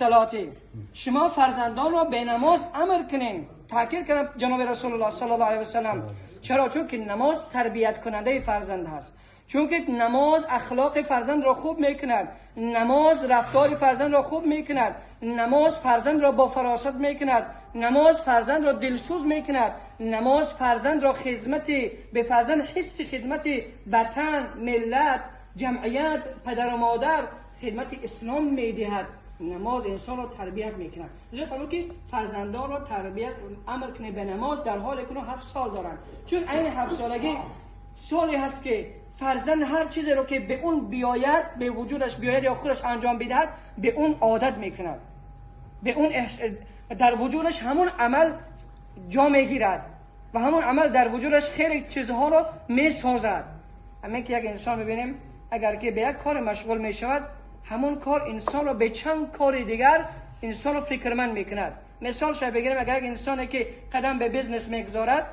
صلاتی. شما فرزندان را به نماز امر کنین. تاکید کرد جناب رسول الله صلی الله علیه و سلم. چرا؟ چون که نماز تربیت کننده فرزند هست. چون که نماز اخلاق فرزند را خوب میکند، نماز رفتار فرزند را خوب میکند، نماز فرزند را با فراست میکند، نماز فرزند را دلسوز میکند، نماز فرزند را به فرزند حس خدمت وطن، ملت، جمعیت، پدر و مادر، خدمت اسلام میدهد. نماز انسان را تربیت میکند. لذا فرمود که فرزندان را تربیت امر کنه به نماز در حالی که 7 سال دارند. چون این 7 سالگی سالی هست که فرزند هر چیزی رو که به اون بیاید، به وجودش بیاید یا خودش انجام بدهد، به اون عادت میکند، به اون در وجودش همون عمل جا میگیرد و همون عمل در وجودش خیلی چیزها رو میسازد. همین که یک انسان ببینیم اگر که به یک کار مشغول میشود، همون کار انسان رو به چند کار دیگر انسان رو فکرمند میکند. مثال شاید بگیریم اگر یک انسانی که قدم به بیزنس میگذارد،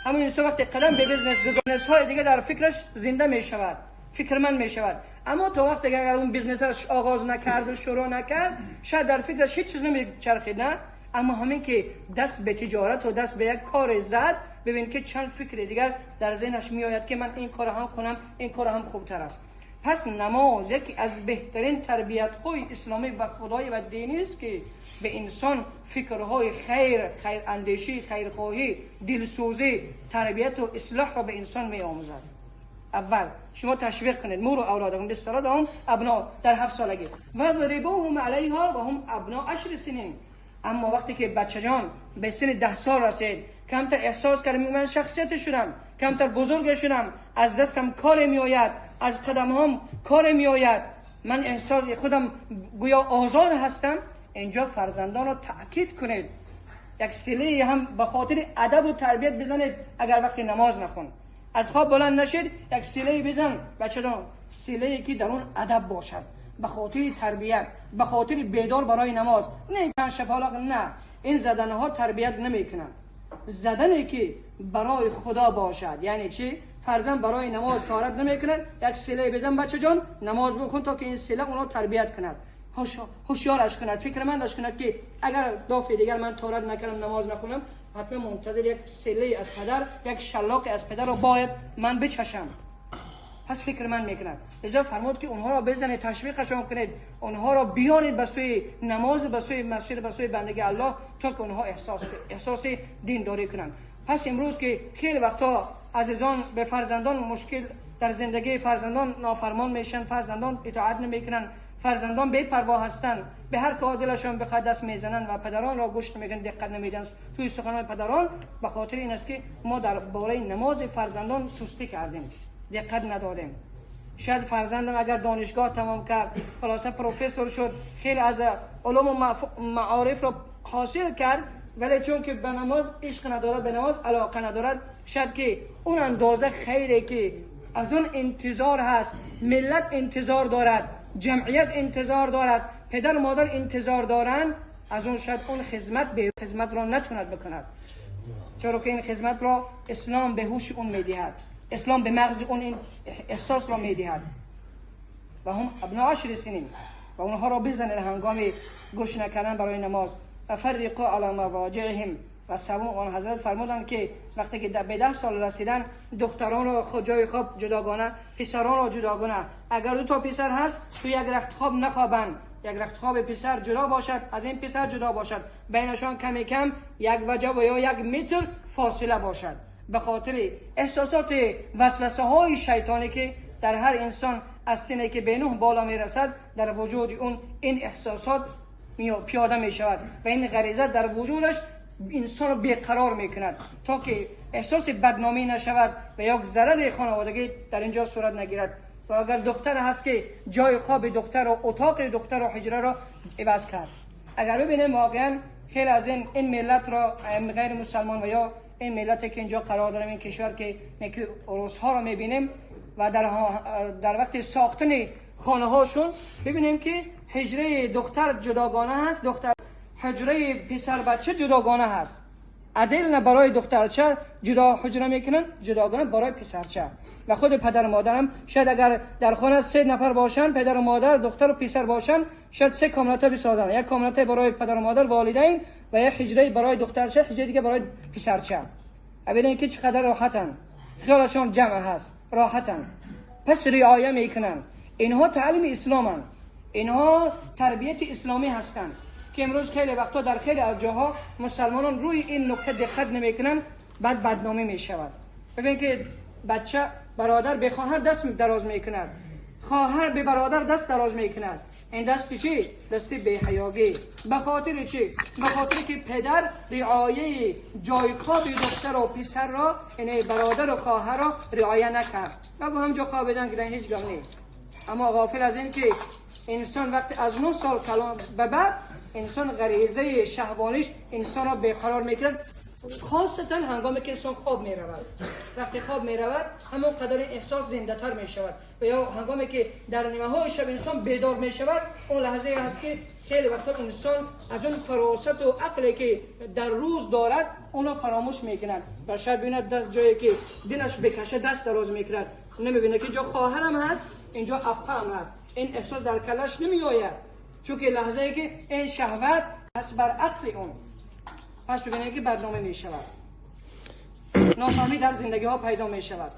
همون انسان وقتی قدم به بیزنس های دیگه در فکرش زنده می شود، فکرمند می شود. اما تا وقتی اگر اون بیزنس را آغاز نکرد و شروع نکرد، شاید در فکرش هیچ چیز نمی چرخید، نه. اما همین که دست به تجارت و دست به یک کار زد، ببین که چند فکر دیگر در ذهنش می آید که من این کار هم کنم، این کار هم خوبتر است. پس نماز یکی از بهترین تربیت های اسلامی و خدای و دینی است که به انسان فکرهای خیر اندیشی، خیرخواهی، دلسوزی، تربیت و اصلاح را به انسان می آموزد. اول شما تشویق کنید مروا اولادکم بالصلاة و هم ابنا در 7 سالگی و ضربوهم علیها و هم ابنا 10 سنین. اما وقتی که بچه جان به سن 10 سال رسید، کمتر احساس کرد من شخصیت شدم، کمتر بزرگ شدم، از دستم کار می آید، از قدمم کار می آید، من احساس خودم گویا آزاد هستم. اینجا فرزندان رو تأکید کنید، یک سیلی هم به خاطر ادب و تربیت بزنید. اگر وقتی نماز نخون از خواب بلند نشید، یک سیلی بزن بچه جان، سیلی که در اون ادب باشد، به خاطر تربیت، به خاطر بیدار برای نماز، نه کن شپالاق، نه. این زدن ها تربیت نمی کنن. زدنی که برای خدا باشد، یعنی چی؟ فرزند برای نماز طهارت نمی کند، یک سیلی بزن بچه جان نماز بخون تا که این سیلی اونو تربیت کند، هوشیارش کند، فکرمندش کند که اگر دفعه دیگر من طهارت نکردم، نماز نخونم، حتما منتظر یک سیلی از پدر، یک شلاق از پدر رو باید من بچشم. پس فکرمند میکنند. لذا فرمود که اونها را بزنید، تشویقشون کنید، اونها را بیارید به سوی نماز، به سوی مسجد، به سوی بندگی الله، تا که اونها احساس دینداری کنند. پس امروز که خیلی وقتا عزیزان به فرزندان مشکل در زندگی، فرزندان نافرمان میشن، فرزندان اطاعت نمیکنن، فرزندان بی پروا هستند، به هر کار دلشون بخواد دست میزنن و پدران را گوش نمیگن، دقت نمیدن توی سخنان پدران. به خاطر این است که ما در باره نماز فرزندان سستی کردیم، دقت ندادیم. شاید فرزندم اگر دانشگاه تمام کرد، خلاصه پروفسور شد، خیلی از علوم و معارف را حاصل کرد، ولی چون که به نماز عشق ندارد، به نماز علاقه ندارد، شاید که اون اندازه خیره که از اون انتظار هست، ملت انتظار دارد، جمعیت انتظار دارد، پدر و مادر انتظار دارند، از اون شاید اون خدمت را نتوند بکند. چرا که این خدمت را اسلام به هوش اون میدهد، اسلام به مغز اون این احساس را میدهد. و هم ابنا 10 سنین و اونها را بزنید هنگام گوش نکردن برای نماز. و فرقوا علی مضاجعهم و سوم. آن حضرت فرمودند که وقتی که به 10 سال رسیدن، دختران را جای خواب جداگانه، پسران را جداگانه. اگر 2 تا پسر هست تو یک رخت خواب نخوابند، یک رخت خواب پسر جدا باشد، از این پسر جدا باشد، بینشان کمی کم 1 وجه و یا 1 متر فاصله باشد، به خاطر احساسات وسوسه های شیطانی که در هر انسان از سینه که به 9 بالا می رسد، در وجود اون این احساسات پیاده می شود و این غریزه در وجودش انسان رو بیقرار می کند تا که احساس بدنامی نشود و یک ضرر خانوادگی در اینجا صورت نگیرد. و اگر دختر هست که جای خواب دختر و اتاق دختر و حجره را عوض کرد. اگر ببینیم واقعا خیلی از این ملت را، غیر مسلمان و یا این ملتی که اینجا قرار داریم، این کشور که عروس ها را میبینیم و در وقت ساختن خانه هاشون ببینیم که حجره دختر جداگانه هست، حجره پسر بچه جداگانه هست. عدل نه برای دخترچه جدا حجره میکنن، جداگانه برای پسرچه. و خود پدر و مادرم شاید اگر در خانه 3 نفر باشن، پدر و مادر، دختر و پسر باشن، شاید 3 کامناته بسازن، یک کامناته برای پدر و مادر والدین و یک حجره برای دخترچه، حجره دیگه برای پسرچه. ببینید که چقدر راحتن، خیالشون جمع هست، راحتن. پس رعایت میکنن. اینها تعلیم اسلامن، اینها تربیت اسلامی هستند که امروز خیلی وقتا در خیلی از جاها مسلمانان روی این نکته دقت نمیکنن، بعد بدنامی میشود. ببین که بچه برادر به خواهر دست دراز میکند، خواهر به برادر دست دراز میکند. این دستی چی؟ دستی بی‌حیاگی. به خاطر چی؟ به خاطر که پدر رعایه جای خواب دختر و پسر را، یعنی برادر و خواهر را رعایت نکرد. بگو همجا خوابیدن که در هیچ گام نیست. اما غافل از این که انسان وقتی از 9 سال کلام به بعد انسان غریزه شهوانیش انسان را بیقرار میکرد، خاصتا هنگامی که انسان خواب می رود. وقتی خواب می رود همون قدر احساس زنده تر می شود. و یا هنگامی که در نیمه های شب انسان بیدار می شود، اون لحظه هست که خیلی وقتا انسان از اون فراست و عقلی که در روز دارد اونو فراموش می کند و شاید بیند دست جایی که دلش بکشه دست دراز می کند، نمی بینه که جا خواهرم هست، اینجا افقه هم هست. این احساس در کلش نمی آید، چون که لحظه ای که این شهوت هست بر عقل اون، پس ببینید که برنامه می شود، نافهمی در زندگی ها پیدا می شود.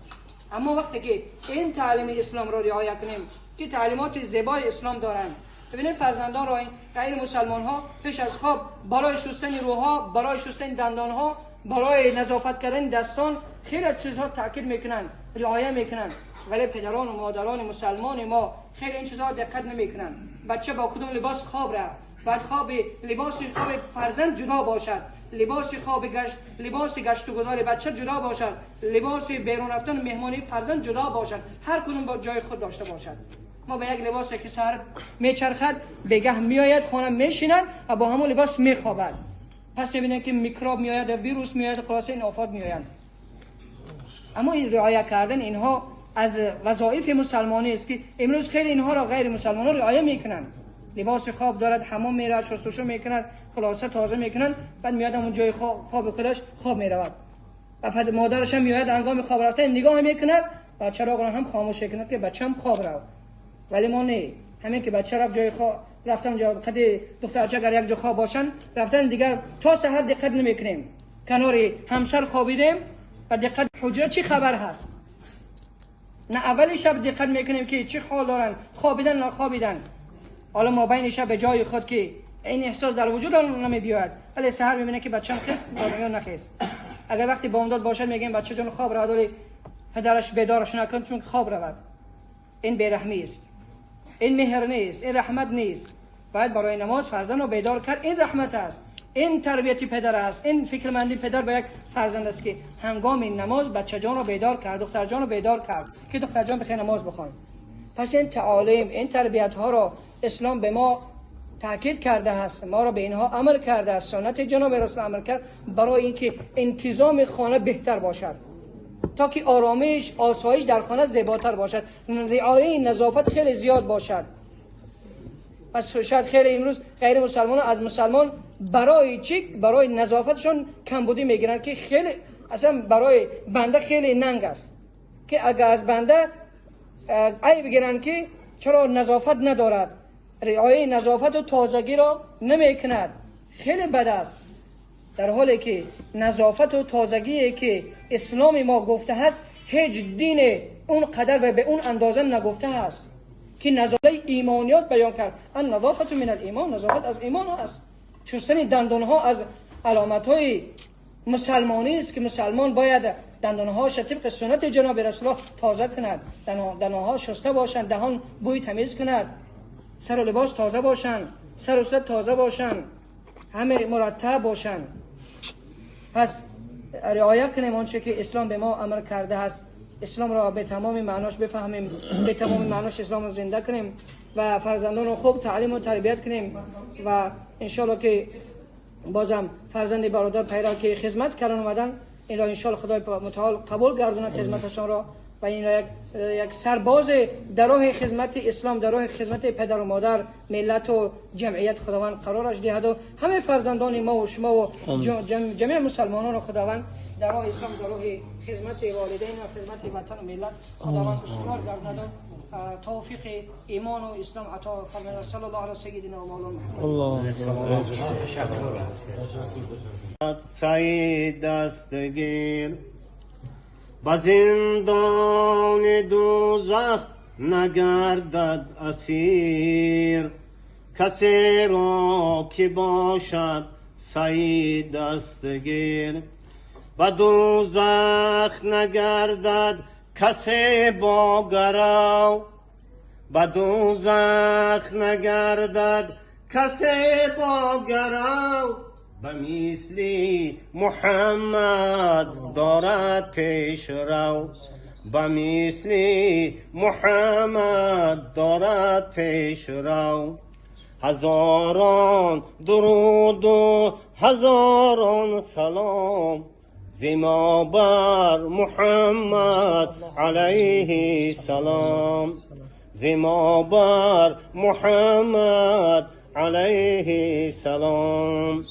اما وقتی که این تعلیم اسلام را رعایت کنیم که تعلیمات زیبای اسلام دارند، ببینید فرزندان را، غیر مسلمان ها پیش از خواب برای شستن روها، برای شستن دندان ها، برای نظافت کردن دستان خیلی چیزها تاکید میکنن، رعایت میکنن، ولی پدران و مادران مسلمان ما خیلی این چیزها دقت نمیکنن. بچه با کدوم لباس خواب رفت، بعد خواب لباس خواب فرزند جدا باشد، لباس خواب گشت، لباس گشت و گذار بچه جدا باشد، لباس بیرون رفتن مهمانی فرزند جدا باشد، هر کدوم با جای خود داشته باشد. ما به یک لباسی که سر میچرخد بگه میآید خانه میشینند و با همون لباس میخوابد، پس میبینید که میکروب میآید، ویروس میآید، خلاصه این آفات میآیند. اما این رعایت کردن اینها از وظایف مسلمانی است که امروز خیلی اینها را غیر مسلمانان رعایت میکنند. لباس خواب دارد، حمام میرود، شستشو میکند، خلاصه تازه میکنند، بعد میاد اون جای خواب خودش خواب میرود و بعد مادرش هم میاد هنگام خواب رفتن نگاه میکند و چراغ را هم خاموش میکند که بچه‌م خواب رفت. ولی ما نه، همین که بچه رفت جای خواب رفتن جا خود دخترچه اگر یک جا خواب باشن رفتن دیگر تا سحر دقت نمیکنیم، کنار همسر خوابیدیم و دقت حجره چی خبر هست، نه اول شب دقت میکنیم که چه حال دارن، خوابیدن نه خوابیدن. حالا ما بین شب به جای خود که این احساس در وجود نمی بیاد، ولی سحر میبینه که بچه‌م خست یا نخست. اگر وقتی بامداد باشد میگیم بچه جان خواب رود، ولی پدرش بیدارش نکنه چون خواب رود. این بیرحمی است، این مهر نیست، این رحمت نیست. باید برای نماز فرزند رو بیدار کرد، این رحمت است، این تربیتی پدر است، این فکرمندی پدر به یک فرزند است که هنگام این نماز بچه جان رو بیدار کرد، دختر جان رو بیدار کرد که دختر جان بخیر نماز بخوان. پس این تعالیم، این تربیت ها را اسلام به ما تاکید کرده است، ما را به اینها امر کرده است، سنت جناب رسول امر کرد برای اینکه انتظام خانه بهتر باشد، تا که آرامش، آسایش در خانه زیباتر باشد، رعایت نظافت خیلی زیاد باشد. پس شاید خیلی امروز غیر مسلمان از مسلمان برای چی؟ برای نظافتشون کمبودی میگیرن که خیلی اصلا برای بنده خیلی ننگ است که اگر از بنده ای بگیرن که چرا نظافت ندارد، رعایت نظافت و تازگی را نمیکند، خیلی بد است. در حالی که نظافت و تازگی که اسلام ما گفته هست هیچ دین اون قدر و به اون اندازه نگفته هست که نظافت ایمانیات بیان کرد. النظافت من الایمان، نظافت از ایمان است. شستن دندان ها از علامت های مسلمانی است که مسلمان باید دندان هاش طبق سنت جناب رسول الله تازه کند، دندان ها شسته باشند، دهان بوی تمیز کند، سر و لباس تازه باشند، سر و صورت تازه باشند، همه مرتب باشند. پس رعایت کنیم آنچه که اسلام به ما امر کرده است، اسلام را به تمام معناش بفهمیم، به تمام معناش اسلام را زنده کنیم و فرزندان رو خوب تعلیم و تربیت کنیم و انشالله که بازم فرزند برادر پیرا که خدمت کردن اومدن این را انشالله خدای متعال قبول گردونه خدمتشان را و این را یک سرباز در راه خدمت اسلام، در راه خدمت پدر و مادر، ملت و جمعیت خداوند قرارش دهد و همه فرزندان ما و شما و جميع مسلمانان و خداوند در راه اسلام، در راه خدمت والدین و خدمت وطن و ملت خداوند استوار گردد و توفیق ایمان و اسلام عطا فرماید. صلی الله علی سیدنا و مولانا محمد. سعید دستگیر به زندان دوزخ نگردد اسیر، کسی را که باشد سعید دستگیر. به دوزخ نگردد کسی با گرو، به دوزخ نگردد کسی با گرو. به مثل محمد دارد پیش رو، به مثل محمد دارد پیش رو. هزاران درود و هزاران سلام زما بر محمد علیه سلام، زما بر محمد علیه سلام.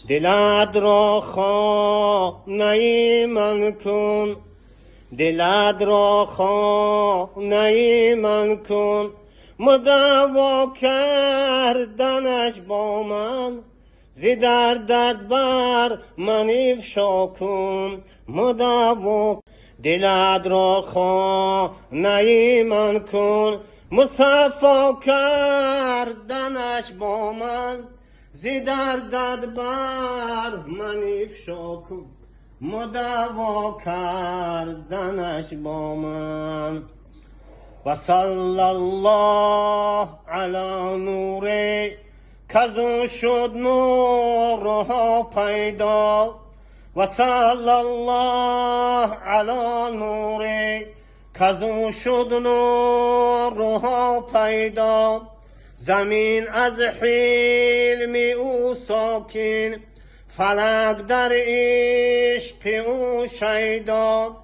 دلت را خانه من کن، دلت را خانه من کن، مداوا کردنش با من، ز دردت بر من افشا کن مداوا. دلت را خانه من کن، مصفا کردنش با من، ز دردت بر من افشا کن مداوا کردنش با من. و صلی الله علی نوری کزو شد نورها پیدا، و صلی الله علی نوری کزو شد نورها پیدا. زمین از حلم او ساکن، فلک در عشق او شیدا.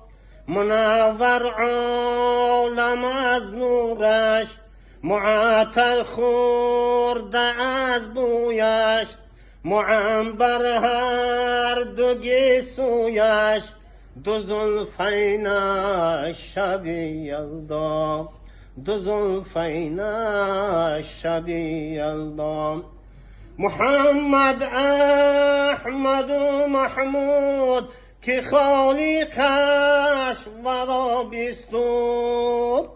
منور عالم از نورش، معطر خورده از بویش. معنبر هر دو گیسویش، دو زلفینش شب یلدا، دو زلفینش شب یلدا. محمد احمد و محمود که خالقش ورا بستود،